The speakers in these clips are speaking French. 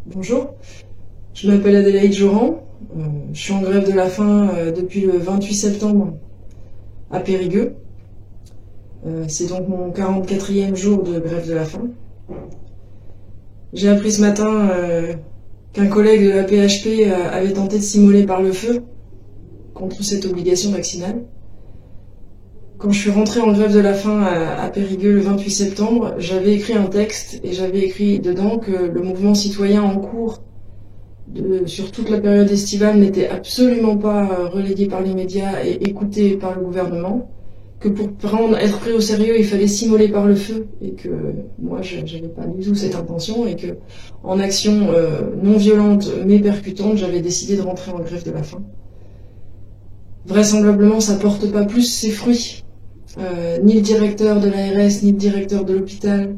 Bonjour, je m'appelle Adélaïde Joran, je suis en grève de la faim depuis le 28 septembre à Périgueux. C'est donc mon 44e jour de grève de la faim. J'ai appris ce matin qu'un collègue de la PHP avait tenté de s'immoler par le feu contre cette obligation vaccinale. Quand je suis rentrée en grève de la faim à Périgueux le 28 septembre, j'avais écrit un texte et j'avais écrit dedans que le mouvement citoyen en cours sur toute la période estivale n'était absolument pas relégué par les médias et écouté par le gouvernement, que pour être pris au sérieux, il fallait s'immoler par le feu et que moi, j'avais pas du tout cette intention et que en action non violente mais percutante, j'avais décidé de rentrer en grève de la faim. Vraisemblablement, ça porte pas plus ses fruits. Ni le directeur de l'ARS, ni le directeur de l'hôpital,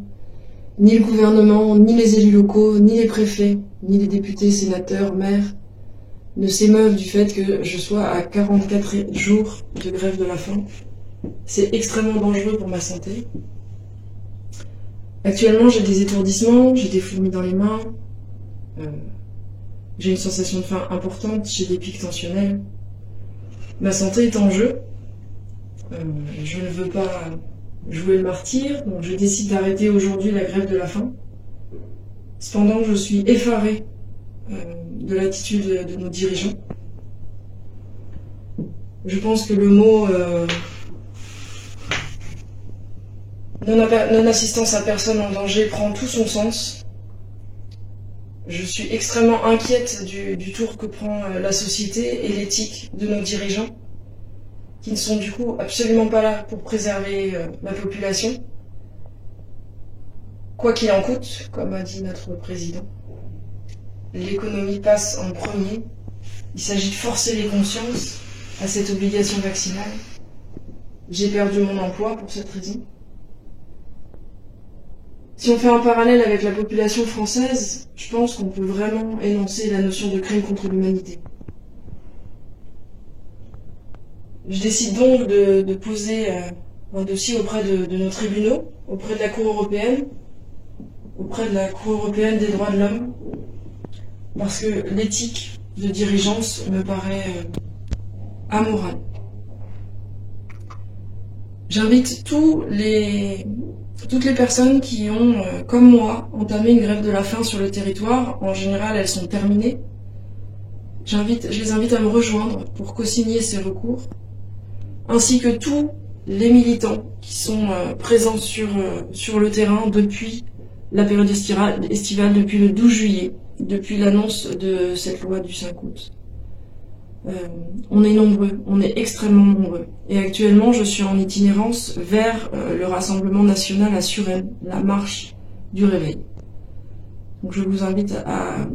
ni le gouvernement, ni les élus locaux, ni les préfets, ni les députés, sénateurs, maires ne s'émeuvent du fait que je sois à 44 jours de grève de la faim. C'est extrêmement dangereux pour ma santé. Actuellement, j'ai des étourdissements, j'ai des fourmis dans les mains, j'ai une sensation de faim importante, j'ai des pics tensionnels. Ma santé est en jeu. Je ne veux pas jouer le martyr, donc je décide d'arrêter aujourd'hui la grève de la faim. Cependant, je suis effarée de l'attitude de nos dirigeants. Je pense que le mot non-assistance à personne en danger prend tout son sens. Je suis extrêmement inquiète du tour que prend la société et l'éthique de nos dirigeants, qui ne sont du coup absolument pas là pour préserver la population, quoi qu'il en coûte, comme a dit notre président. L'économie passe en premier. Il s'agit de forcer les consciences à cette obligation vaccinale. J'ai perdu mon emploi pour cette raison. Si on fait un parallèle avec la population française, je pense qu'on peut vraiment énoncer la notion de crime contre l'humanité. Je décide donc de poser un dossier auprès de nos tribunaux, auprès de la Cour européenne, auprès de la Cour européenne des droits de l'homme, parce que l'éthique de dirigeance me paraît amorale. J'invite toutes les personnes qui ont, comme moi, entamé une grève de la faim sur le territoire. En général, elles sont terminées. Je les invite à me rejoindre pour co-signer ces recours, ainsi que tous les militants qui sont présents sur le terrain depuis la période estivale, depuis le 12 juillet, depuis l'annonce de cette loi du 5 août. On est nombreux, on est extrêmement nombreux. Et actuellement, je suis en itinérance vers le Rassemblement national à Suresnes, la marche du réveil. Donc je vous invite à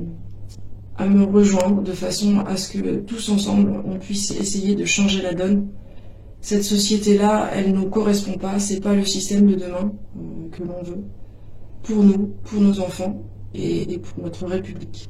me rejoindre de façon à ce que tous ensemble, on puisse essayer de changer la donne. Cette société-là, elle ne nous correspond pas, c'est pas le système de demain que l'on veut, pour nous, pour nos enfants et pour notre République.